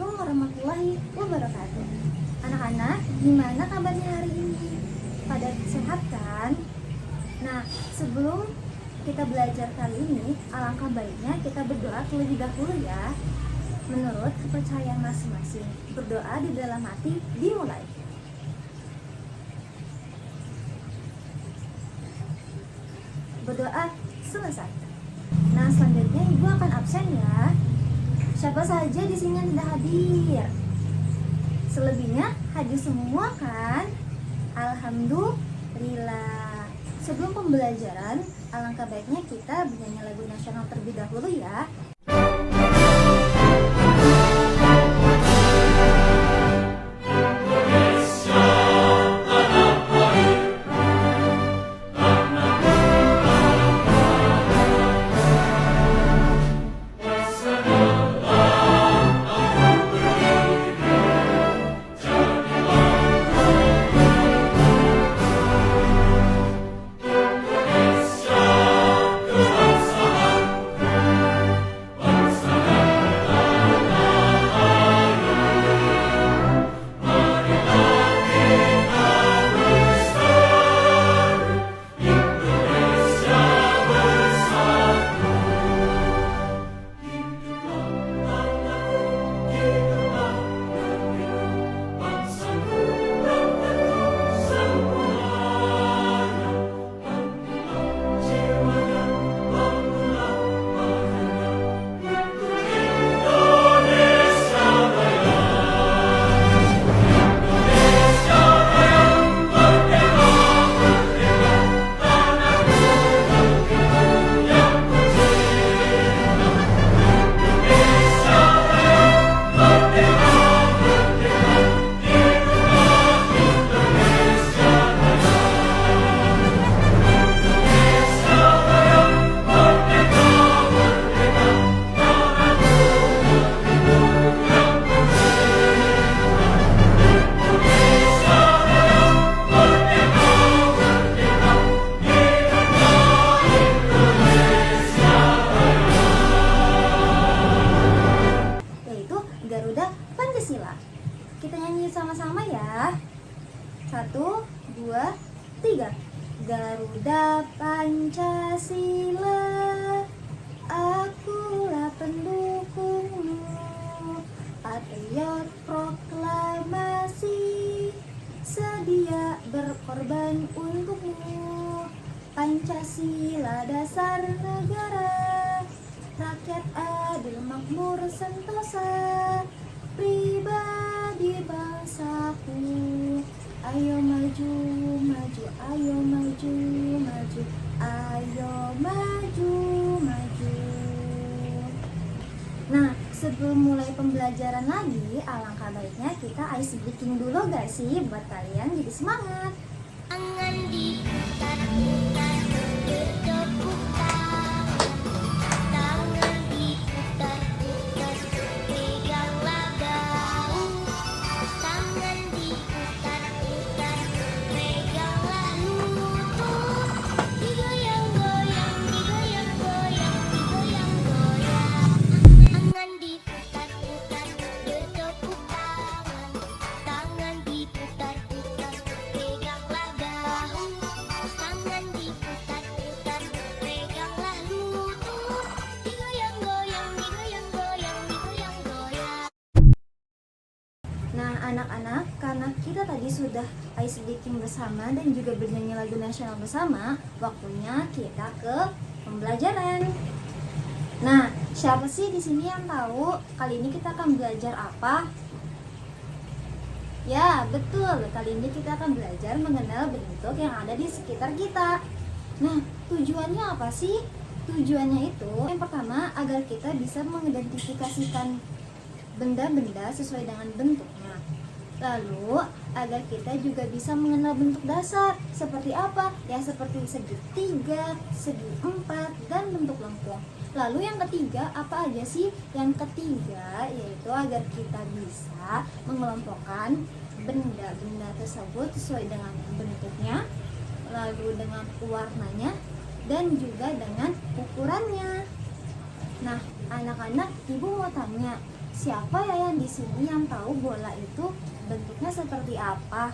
Assalamualaikum warahmatullahi wabarakatuh. Anak-anak, gimana kabarnya hari ini? Pada sehat kan? Nah, sebelum kita belajar kali ini, alangkah baiknya kita berdoa terlebih dahulu ya. Menurut kepercayaan masing-masing, berdoa di dalam hati dimulai. Berdoa selesai. Nah, selanjutnya ibu akan absen ya. Siapa saja di sini yang tidak hadir? Selebihnya hadir semua kan? Alhamdulillah. Sebelum pembelajaran, alangkah baiknya kita bernyanyi lagu nasional terlebih dahulu ya. Garuda Pancasila. Kita nyanyi sama-sama ya. 1, 2, 3. Garuda Pancasila, akulah pendukungmu, patriot proklamasi, sedia berkorban untukmu. Pancasila dasar negara, rakyat adil makmur sentosa, pribadi bangsaku. Ayo maju, maju, ayo maju, maju, ayo maju, maju. Nah, sebelum mulai pembelajaran lagi, alangkah baiknya kita ice breaking dulu gak sih, buat kalian jadi semangat. Tangan diputar-putar, bertepuk tangan. Tangan diputar-putar, peganglah bahu. Tangan diputar-putar, peganglah lutut. Digoyang-goyang, digoyang-goyang, digoyang-goyang. Tangan diputar-putar, bertepuk tangan. Tangan diputar-putar, peganglah bahu. Tangan diputar-putar, peganglah lutut. Digoyang-goyang, digoyang-goyang, digoyang-goyang. Nah, anak-anak, karena kita tadi sudah ice breaking bersama dan juga bernyanyi lagu nasional bersama, waktunya kita ke pembelajaran. Nah, siapa sih di sini yang tahu kali ini kita akan belajar apa? Ya, betul. Kali ini kita akan belajar mengenal bentuk yang ada di sekitar kita. Nah, tujuannya apa sih? Tujuannya itu yang pertama agar kita bisa mengidentifikasikan benda-benda sesuai dengan bentuknya. Lalu agar kita juga bisa mengenal bentuk dasar seperti apa? Ya seperti segi 3, segi 4, dan bentuk lengkung. Lalu yang ketiga apa aja sih? Yang ketiga yaitu agar kita bisa mengelompokkan benda-benda tersebut sesuai dengan bentuknya, lalu dengan warnanya, dan juga dengan ukurannya. Nah, anak-anak, ibu mau tanya, Siapa ya yang di sini yang tahu bola itu bentuknya seperti apa?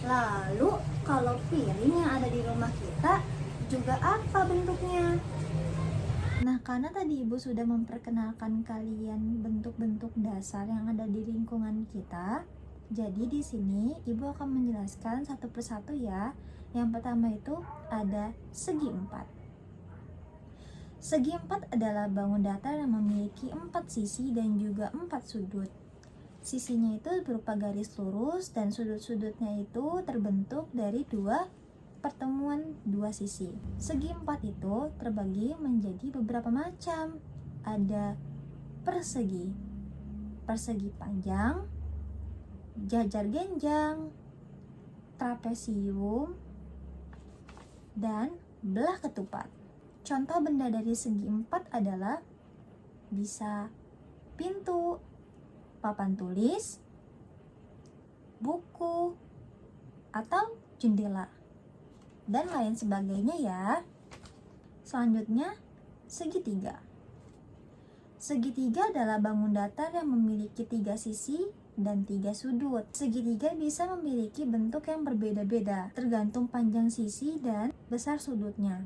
Lalu kalau piring yang ada di rumah kita juga apa bentuknya? Nah, karena tadi Ibu sudah memperkenalkan kalian bentuk-bentuk dasar yang ada di lingkungan kita, jadi di sini Ibu akan menjelaskan satu persatu ya. Yang pertama itu ada segi empat. Segi empat adalah bangun datar yang memiliki 4 sisi dan juga 4 sudut. Sisinya itu berupa garis lurus dan sudut-sudutnya itu terbentuk dari pertemuan dua sisi. Segi empat itu terbagi menjadi beberapa macam. Ada persegi, persegi panjang, jajar genjang, trapesium, dan belah ketupat. Contoh benda dari segi empat adalah bisa pintu, papan tulis, buku, atau jendela, dan lain sebagainya ya. Selanjutnya, segitiga. Segitiga adalah bangun datar yang memiliki 3 sisi dan 3 sudut. Segitiga bisa memiliki bentuk yang berbeda-beda, tergantung panjang sisi dan besar sudutnya.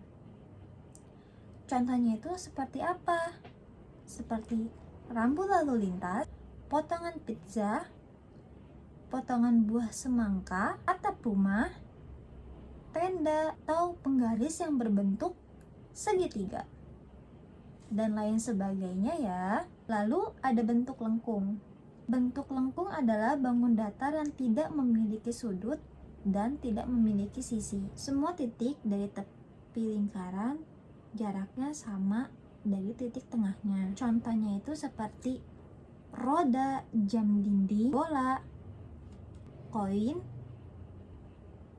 Contohnya itu seperti apa? Seperti rambu lalu lintas, potongan pizza, potongan buah semangka, atap rumah, tenda, atau penggaris yang berbentuk segitiga, dan lain sebagainya ya. Lalu ada bentuk lengkung. Bentuk lengkung adalah bangun datar yang tidak memiliki sudut dan tidak memiliki sisi. Semua titik dari tepi lingkaran jaraknya sama dari titik tengahnya. Contohnya itu seperti roda, jam dinding, bola, koin,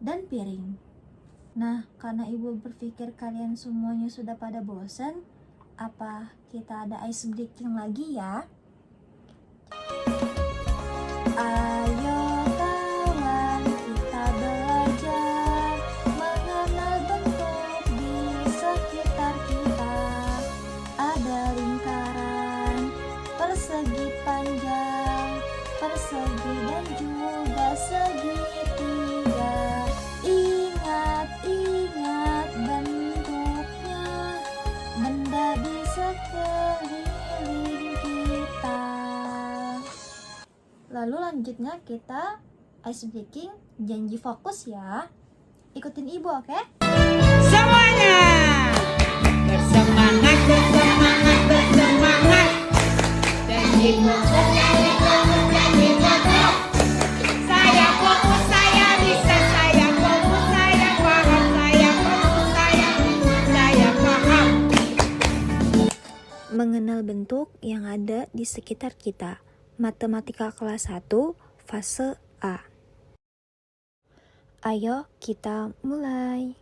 dan piring. Nah, karena Ibu berpikir kalian semuanya sudah pada bosan, apa kita ada ice breaking lagi ya? Ayo kawan, kita belajar mengenal bentuk di sekitar kita. Ada lingkaran, persegi panjang, persegi dan juga segitiga. Ingat bentuknya, benda di sekeliling kita. Lalu lanjutnya kita ice breaking, janji fokus ya. Ikutin Ibu, oke? Semuanya bersemangat, bersemangat, bersemangat. Janji fokus, janji fokus, janji fokus. Saya fokus, saya bisa, saya fokus, saya paham, saya fokus, saya paham. Mengenal bentuk yang ada di sekitar kita. Matematika kelas 1, fase A. Ayo kita mulai.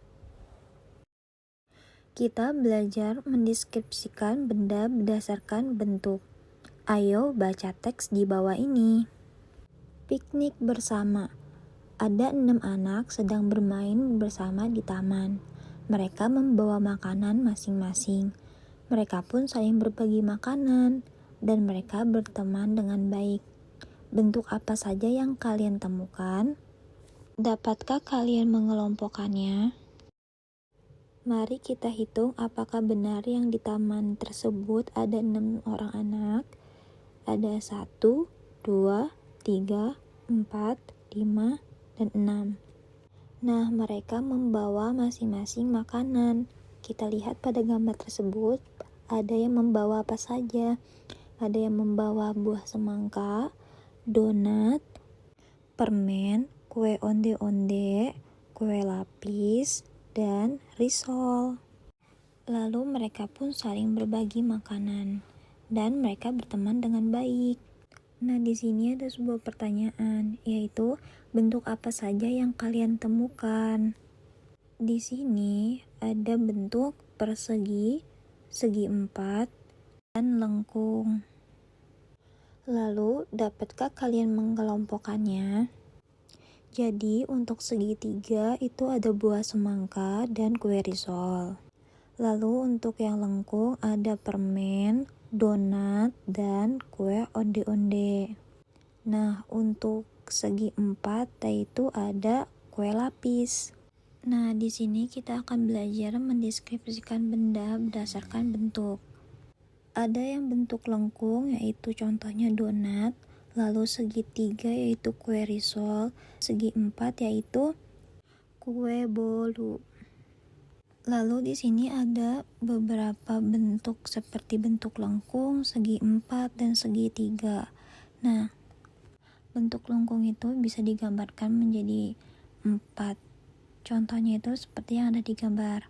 Kita belajar mendeskripsikan benda berdasarkan bentuk. Ayo baca teks di bawah ini. Piknik bersama. Ada 6 anak sedang bermain bersama di taman. Mereka membawa makanan masing-masing. Mereka pun saling berbagi makanan, dan mereka berteman dengan baik. Bentuk apa saja yang kalian temukan? Dapatkah kalian mengelompokkannya? Mari kita hitung apakah benar yang di taman tersebut ada 6 orang anak. Ada 1, 2, 3, 4, 5, dan 6. Nah, mereka membawa masing-masing makanan. Kita lihat pada gambar tersebut, ada yang membawa apa saja. Ada yang membawa buah semangka, donat, permen, kue onde-onde, kue lapis, dan risol. Lalu mereka pun saling berbagi makanan, dan mereka berteman dengan baik. Nah, di sini ada sebuah pertanyaan, yaitu bentuk apa saja yang kalian temukan? Di sini ada bentuk persegi, segi empat, dan lengkung. Lalu, dapatkah kalian mengelompokkannya? Jadi, untuk segitiga itu ada buah semangka dan kue risol. Lalu, untuk yang lengkung ada permen, donat, dan kue onde-onde. Nah, untuk segi 4 yaitu ada kue lapis. Nah, di sini kita akan belajar mendeskripsikan benda berdasarkan bentuk. Ada yang bentuk lengkung yaitu contohnya donat, lalu segi 3 yaitu kue risol, segi 4 yaitu kue bolu. Lalu di sini ada beberapa bentuk seperti bentuk lengkung, segi 4 dan segi 3. Nah, bentuk lengkung itu bisa digambarkan menjadi 4. Contohnya itu seperti yang ada di gambar.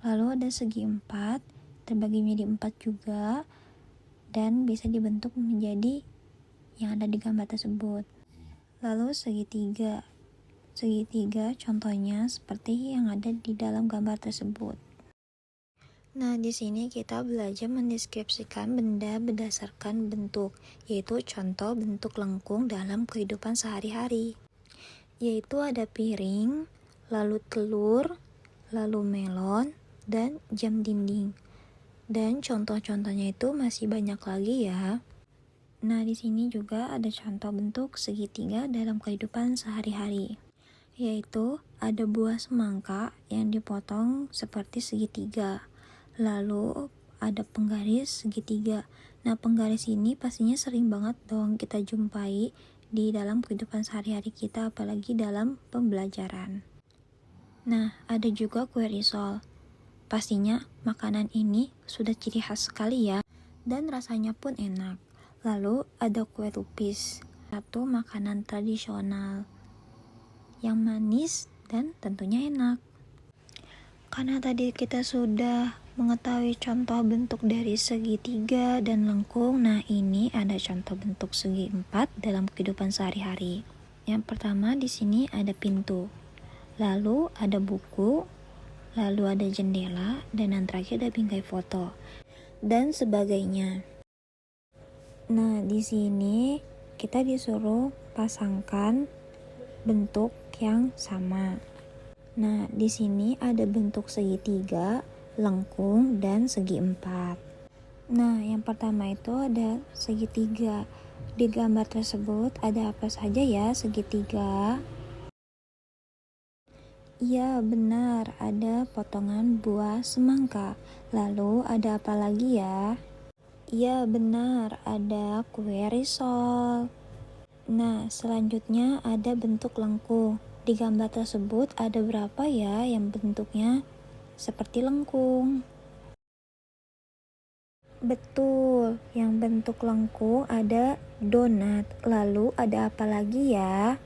Lalu ada segi 4, terbagi menjadi 4 juga, dan bisa dibentuk menjadi yang ada di gambar tersebut. Lalu segi 3. Segi 3 contohnya seperti yang ada di dalam gambar tersebut. Nah, di sini kita belajar mendeskripsikan benda berdasarkan bentuk, yaitu contoh bentuk lengkung dalam kehidupan sehari-hari. Yaitu ada piring, lalu telur, lalu melon, dan jam dinding. Dan contoh-contohnya itu masih banyak lagi ya. Nah, di sini juga ada contoh bentuk segitiga dalam kehidupan sehari-hari. Yaitu ada buah semangka yang dipotong seperti segitiga. Lalu ada penggaris segitiga. Nah, penggaris ini pastinya sering banget dong kita jumpai di dalam kehidupan sehari-hari kita, apalagi dalam pembelajaran. Nah, ada juga kue risol. Pastinya makanan ini sudah ciri khas sekali ya, dan rasanya pun enak. Lalu ada kue lupis, satu makanan tradisional yang manis dan tentunya enak. Karena tadi kita sudah mengetahui contoh bentuk dari segitiga dan lengkung, nah ini ada contoh bentuk segi 4 dalam kehidupan sehari-hari. Yang pertama di sini ada pintu, lalu ada buku, lalu ada jendela, dan yang terakhir ada bingkai foto, dan sebagainya. Nah, di sini kita disuruh pasangkan bentuk yang sama. Nah, di sini ada bentuk segitiga, lengkung, dan segi 4. Nah, yang pertama itu ada segitiga. Di gambar tersebut ada apa saja ya segitiga? Iya, benar, ada potongan buah semangka. Lalu ada apa lagi ya? Iya, benar, ada kue risol. Nah, selanjutnya ada bentuk lengkung. Di gambar tersebut ada berapa ya yang bentuknya seperti lengkung? Betul, yang bentuk lengkung ada donat. Lalu ada apa lagi ya?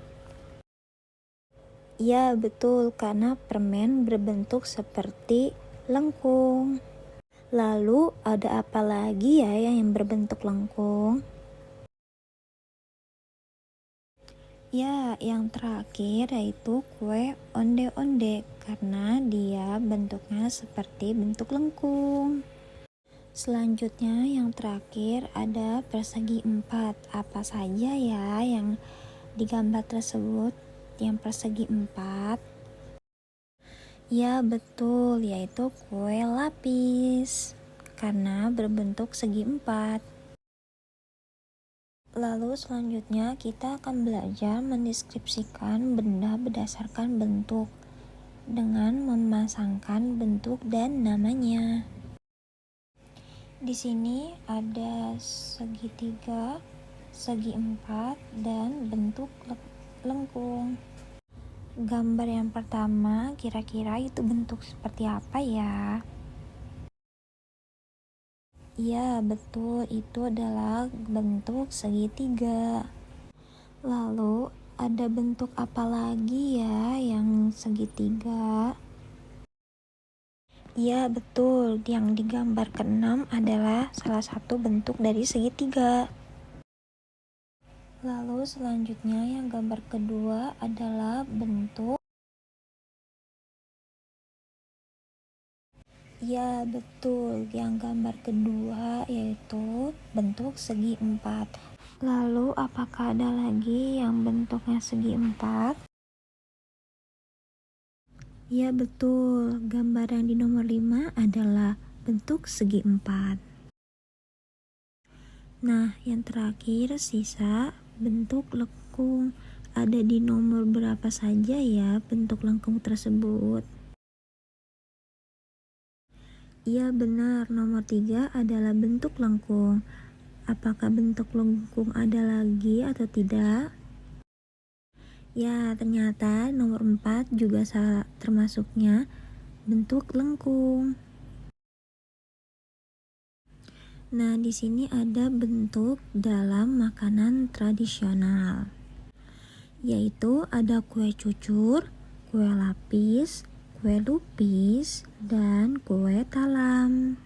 Ya, betul, karena permen berbentuk seperti lengkung. Lalu ada apa lagi ya yang berbentuk lengkung? Ya, yang terakhir yaitu kue onde-onde karena dia bentuknya seperti bentuk lengkung. Selanjutnya yang terakhir ada persegi 4. Apa saja ya yang digambar tersebut yang persegi 4? Ya, betul, yaitu kue lapis karena berbentuk segi 4. Lalu selanjutnya kita akan belajar mendeskripsikan benda berdasarkan bentuk dengan memasangkan bentuk dan namanya. Di sini ada segitiga, segi 4, dan bentuk lengkung. Gambar yang pertama kira-kira itu bentuk seperti apa ya? Iya, betul, itu adalah bentuk segitiga. Lalu ada bentuk apa lagi ya yang segitiga? Iya, betul, yang digambar ke-6 adalah salah satu bentuk dari segitiga. Lalu selanjutnya yang gambar kedua adalah bentuk. Ya, betul. Yang gambar kedua yaitu bentuk segi 4. Lalu apakah ada lagi yang bentuknya segi 4? Ya, betul. Gambar yang di nomor 5 adalah bentuk segi 4. Nah, yang terakhir sisa bentuk lengkung. Ada di nomor berapa saja ya bentuk lengkung tersebut? Iya benar, nomor 3 adalah bentuk lengkung. Apakah bentuk lengkung ada lagi atau tidak? Ya, ternyata nomor 4 juga termasuknya bentuk lengkung. Nah, di sini ada bentuk dalam makanan tradisional, yaitu ada kue cucur, kue lapis, kue lupis, dan kue talam.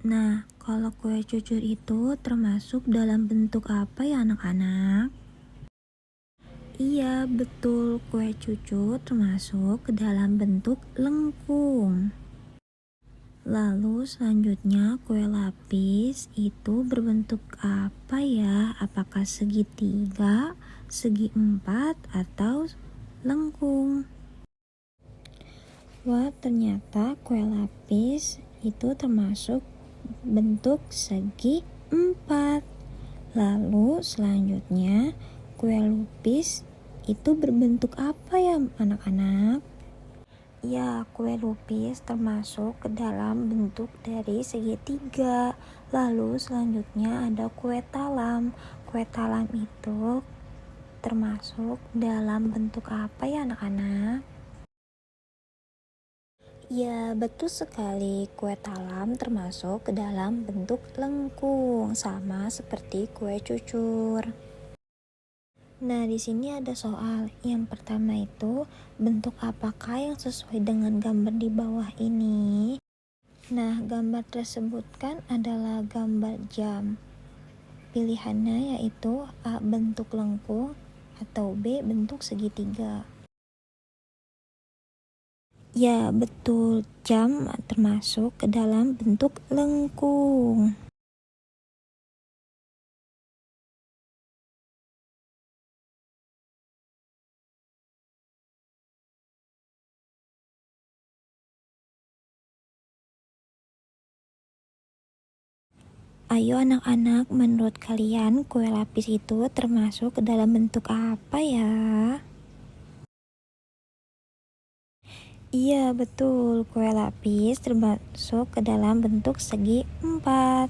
Nah, kalau kue cucur itu termasuk dalam bentuk apa ya anak-anak? Iya, betul, kue cucur termasuk ke dalam bentuk lengkung. Lalu selanjutnya kue lapis itu berbentuk apa ya? Apakah segitiga, segi empat, atau lengkung? Wah, ternyata kue lapis itu termasuk bentuk segi empat. Lalu selanjutnya kue lupis itu berbentuk apa ya anak-anak? Ya, kue lupis termasuk ke dalam bentuk dari segitiga. Lalu selanjutnya ada kue talam. Kue talam itu termasuk dalam bentuk apa ya anak-anak? Ya, betul sekali. Kue talam termasuk ke dalam bentuk lengkung, sama seperti kue cucur. Nah, di sini ada soal. Yang pertama itu, bentuk apakah yang sesuai dengan gambar di bawah ini? Nah, gambar tersebut kan adalah gambar jam. Pilihannya yaitu A. bentuk lengkung atau B. bentuk segitiga. Ya, betul. Jam termasuk ke dalam bentuk lengkung. Ayo anak-anak, menurut kalian kue lapis itu termasuk ke dalam bentuk apa ya? Iya betul, kue lapis termasuk ke dalam bentuk segi empat.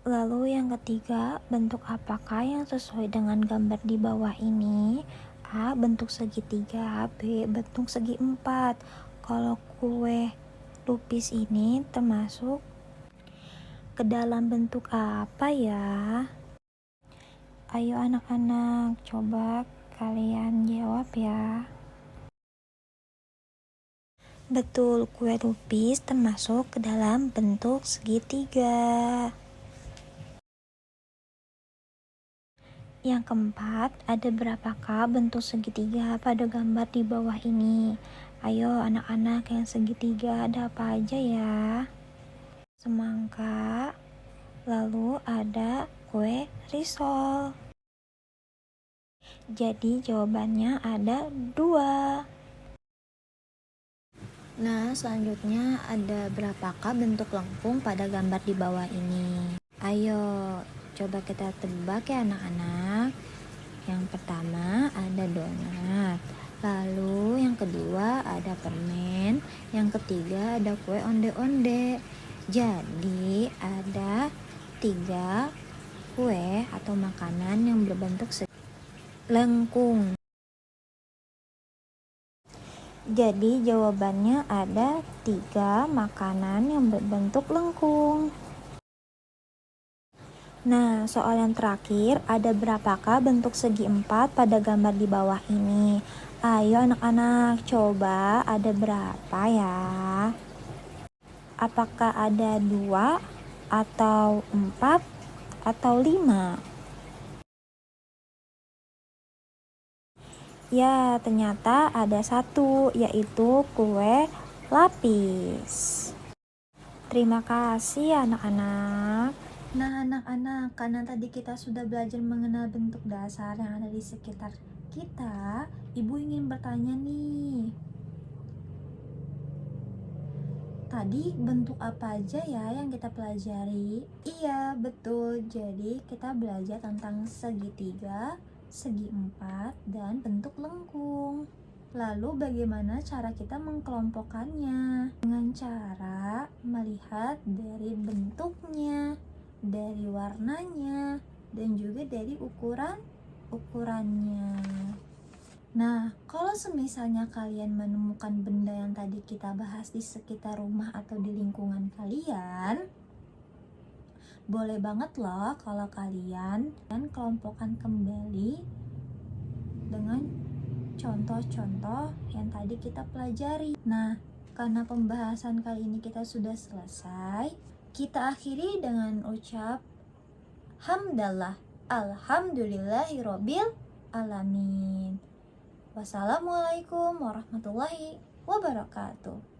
Lalu yang ketiga, bentuk apakah yang sesuai dengan gambar di bawah ini? A. bentuk segitiga, B. bentuk segi empat. Kalau kue lupis ini termasuk ke dalam bentuk apa ya? Ayo anak-anak, coba kalian jawab ya. Betul, kue lupis termasuk ke dalam bentuk segitiga. Yang keempat, ada berapakah bentuk segitiga pada gambar di bawah ini? Ayo anak-anak, yang segitiga ada apa aja ya? Semangka, lalu ada kue risol. Jadi jawabannya ada 2. Nah, selanjutnya ada berapakah bentuk lengkung pada gambar di bawah ini? Ayo, coba kita tebak ya anak-anak. Yang pertama ada donat. Lalu yang kedua ada permen. Yang ketiga ada kue onde-onde. Jadi ada 3 kue atau makanan yang berbentuk lengkung. Jadi jawabannya ada 3 makanan yang berbentuk lengkung. Nah, soal yang terakhir, ada berapakah bentuk segi empat pada gambar di bawah ini? Ayo anak-anak, coba ada berapa ya? Apakah ada 2 atau 4 atau 5? Ya, ternyata ada 1, yaitu kue lapis. Terima kasih anak-anak. Nah anak-anak, karena tadi kita sudah belajar mengenal bentuk dasar yang ada di sekitar kita, Ibu ingin bertanya nih. tadi bentuk apa aja ya yang kita pelajari? Iya, betul. Jadi kita belajar tentang segitiga, segi empat, dan bentuk lengkung. Lalu bagaimana cara kita mengkelompokkannya? Dengan cara melihat dari bentuknya, dari warnanya, dan juga dari ukurannya. Nah, kalau semisalnya kalian menemukan benda yang tadi kita bahas di sekitar rumah atau di lingkungan kalian, boleh banget loh kalau kalian kelompokkan kembali dengan contoh-contoh yang tadi kita pelajari. Nah, karena pembahasan kali ini kita sudah selesai, kita akhiri dengan ucap hamdalah, alhamdulillahirobbil alamin. Wassalamualaikum warahmatullahi wabarakatuh.